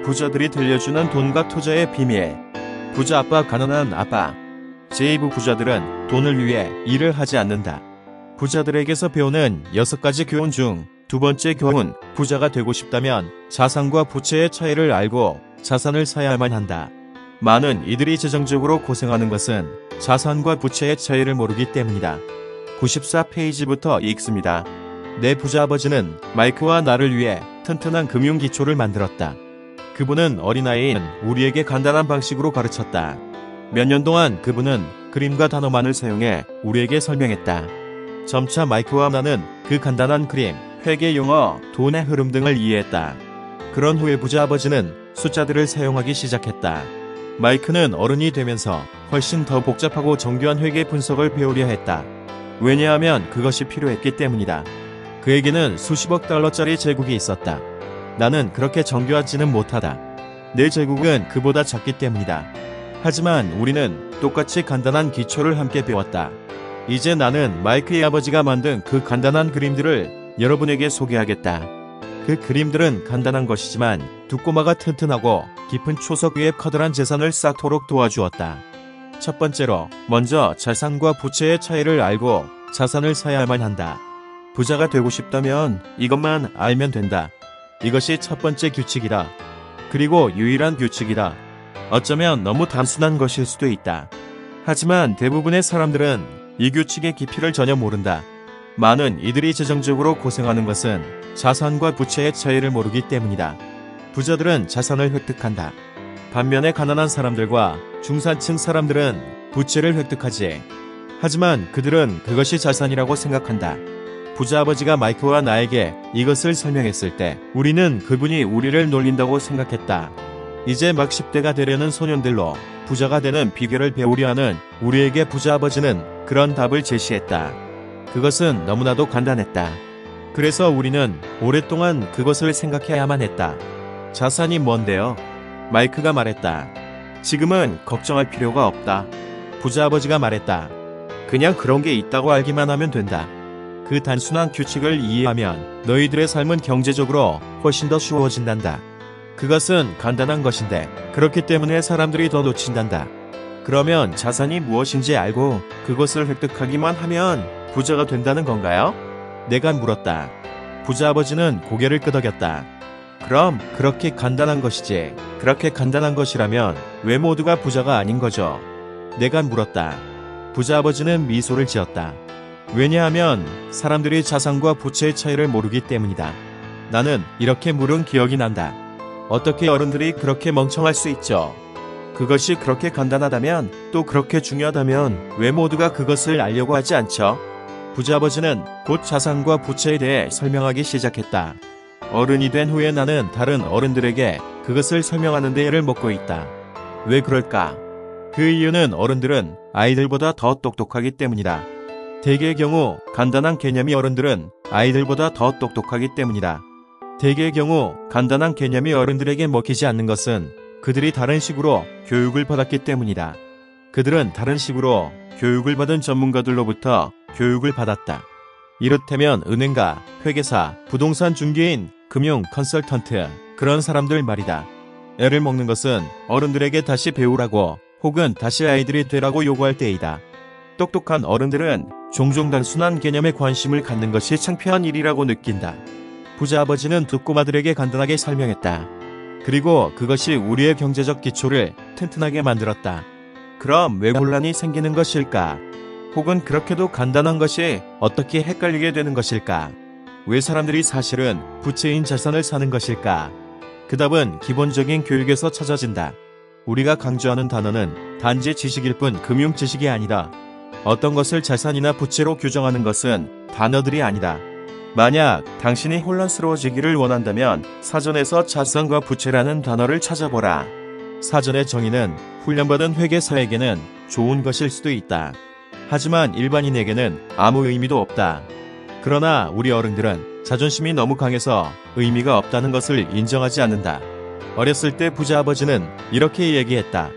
부자들이 들려주는 돈과 투자의 비밀. 부자 아빠, 가난한 아빠. 제2부 부자들은 돈을 위해 일을 하지 않는다. 부자들에게서 배우는 6가지 교훈 중 두 번째 교훈, 부자가 되고 싶다면 자산과 부채의 차이를 알고 자산을 사야만 한다. 많은 이들이 재정적으로 고생하는 것은 자산과 부채의 차이를 모르기 때문이다. 94페이지부터 읽습니다. 내 부자 아버지는 마이크와 나를 위해 튼튼한 금융 기초를 만들었다. 그분은 어린아이인 우리에게 간단한 방식으로 가르쳤다. 몇 년 동안 그분은 그림과 단어만을 사용해 우리에게 설명했다. 점차 마이크와 나는 그 간단한 그림, 회계 용어, 돈의 흐름 등을 이해했다. 그런 후에 부자 아버지는 숫자들을 사용하기 시작했다. 마이크는 어른이 되면서 훨씬 더 복잡하고 정교한 회계 분석을 배우려 했다. 왜냐하면 그것이 필요했기 때문이다. 그에게는 수십억 달러짜리 제국이 있었다. 나는 그렇게 정교하지는 못하다. 내 제국은 그보다 작기 때문이다. 하지만 우리는 똑같이 간단한 기초를 함께 배웠다. 이제 나는 마이크의 아버지가 만든 그 간단한 그림들을 여러분에게 소개하겠다. 그 그림들은 간단한 것이지만 두 꼬마가 튼튼하고 깊은 초석 위에 커다란 재산을 쌓도록 도와주었다. 첫 번째로, 먼저 자산과 부채의 차이를 알고 자산을 사야만 한다. 부자가 되고 싶다면 이것만 알면 된다. 이것이 첫 번째 규칙이다. 그리고 유일한 규칙이다. 어쩌면 너무 단순한 것일 수도 있다. 하지만 대부분의 사람들은 이 규칙의 깊이를 전혀 모른다. 많은 이들이 재정적으로 고생하는 것은 자산과 부채의 차이를 모르기 때문이다. 부자들은 자산을 획득한다. 반면에 가난한 사람들과 중산층 사람들은 부채를 획득하지. 하지만 그들은 그것이 자산이라고 생각한다. 부자 아버지가 마이크와 나에게 이것을 설명했을 때 우리는 그분이 우리를 놀린다고 생각했다. 이제 막 10대가 되려는 소년들로 부자가 되는 비결을 배우려 하는 우리에게 부자 아버지는 그런 답을 제시했다. 그것은 너무나도 간단했다. 그래서 우리는 오랫동안 그것을 생각해야만 했다. 자산이 뭔데요? 마이크가 말했다. 지금은 걱정할 필요가 없다. 부자 아버지가 말했다. 그냥 그런 게 있다고 알기만 하면 된다. 그 단순한 규칙을 이해하면 너희들의 삶은 경제적으로 훨씬 더 쉬워진단다. 그것은 간단한 것인데 그렇기 때문에 사람들이 더 놓친단다. 그러면 자산이 무엇인지 알고 그것을 획득하기만 하면 부자가 된다는 건가요? 내가 물었다. 부자 아버지는 고개를 끄덕였다. 그럼 그렇게 간단한 것이지. 그렇게 간단한 것이라면 왜 모두가 부자가 아닌 거죠? 내가 물었다. 부자 아버지는 미소를 지었다. 왜냐하면 사람들이 자산과 부채의 차이를 모르기 때문이다. 나는 이렇게 물은 기억이 난다. 어떻게 어른들이 그렇게 멍청할 수 있죠? 그것이 그렇게 간단하다면 또 그렇게 중요하다면 왜 모두가 그것을 알려고 하지 않죠? 부자 아버지는 곧 자산과 부채에 대해 설명하기 시작했다. 어른이 된 후에 나는 다른 어른들에게 그것을 설명하는 데 애를 먹고 있다. 왜 그럴까? 그 이유는 어른들은 아이들보다 더 똑똑하기 때문이다. 대개의 경우 간단한 개념이 어른들은 아이들보다 더 똑똑하기 때문이다. 대개의 경우 간단한 개념이 어른들에게 먹히지 않는 것은 그들이 다른 식으로 교육을 받았기 때문이다. 그들은 다른 식으로 교육을 받은 전문가들로부터 교육을 받았다. 이를테면 은행가, 회계사, 부동산 중개인, 금융 컨설턴트, 그런 사람들 말이다. 애를 먹는 것은 어른들에게 다시 배우라고 혹은 다시 아이들이 되라고 요구할 때이다. 똑똑한 어른들은 종종 단순한 개념에 관심을 갖는 것이 창피한 일이라고 느낀다. 부자 아버지는 두 꼬마들에게 간단하게 설명했다. 그리고 그것이 우리의 경제적 기초를 튼튼하게 만들었다. 그럼 왜 혼란이 생기는 것일까? 혹은 그렇게도 간단한 것이 어떻게 헷갈리게 되는 것일까? 왜 사람들이 사실은 부채인 자산을 사는 것일까? 그 답은 기본적인 교육에서 찾아진다. 우리가 강조하는 단어는 단지 지식일 뿐 금융 지식이 아니다. 어떤 것을 자산이나 부채로 규정하는 것은 단어들이 아니다. 만약 당신이 혼란스러워지기를 원한다면 사전에서 자산과 부채라는 단어를 찾아보라. 사전의 정의는 훈련받은 회계사에게는 좋은 것일 수도 있다. 하지만 일반인에게는 아무 의미도 없다. 그러나 우리 어른들은 자존심이 너무 강해서 의미가 없다는 것을 인정하지 않는다. 어렸을 때 부자 아버지는 이렇게 얘기했다.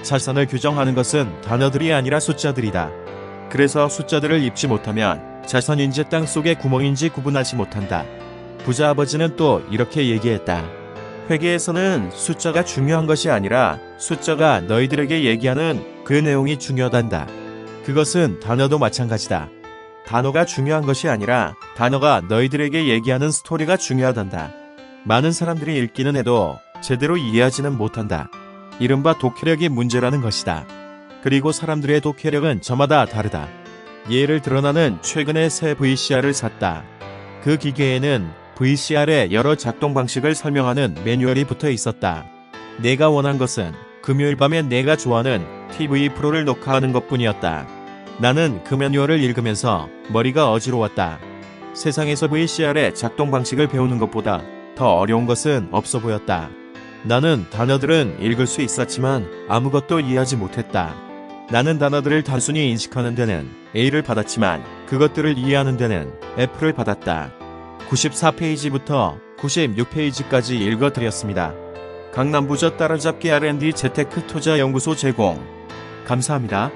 자산을 규정하는 것은 단어들이 아니라 숫자들이다. 그래서 숫자들을 읽지 못하면 자산인지 땅 속의 구멍인지 구분하지 못한다. 부자 아버지는 또 이렇게 얘기했다. 회계에서는 숫자가 중요한 것이 아니라 숫자가 너희들에게 얘기하는 그 내용이 중요하단다. 그것은 단어도 마찬가지다. 단어가 중요한 것이 아니라 단어가 너희들에게 얘기하는 스토리가 중요하단다. 많은 사람들이 읽기는 해도 제대로 이해하지는 못한다. 이른바 독해력이 문제라는 것이다. 그리고 사람들의 독해력은 저마다 다르다. 예를 들어 나는 최근에 새 VCR을 샀다. 그 기계에는 VCR의 여러 작동 방식을 설명하는 매뉴얼이 붙어 있었다. 내가 원한 것은 금요일 밤에 내가 좋아하는 TV 프로를 녹화하는 것뿐이었다. 나는 그 매뉴얼을 읽으면서 머리가 어지러웠다. 세상에서 VCR의 작동 방식을 배우는 것보다 더 어려운 것은 없어 보였다. 나는 단어들은 읽을 수 있었지만 아무것도 이해하지 못했다. 나는 단어들을 단순히 인식하는 데는 A를 받았지만 그것들을 이해하는 데는 F를 받았다. 94페이지부터 96페이지까지 읽어드렸습니다. 강남부저 따라잡기 R&D 재테크 투자 연구소 제공. 감사합니다.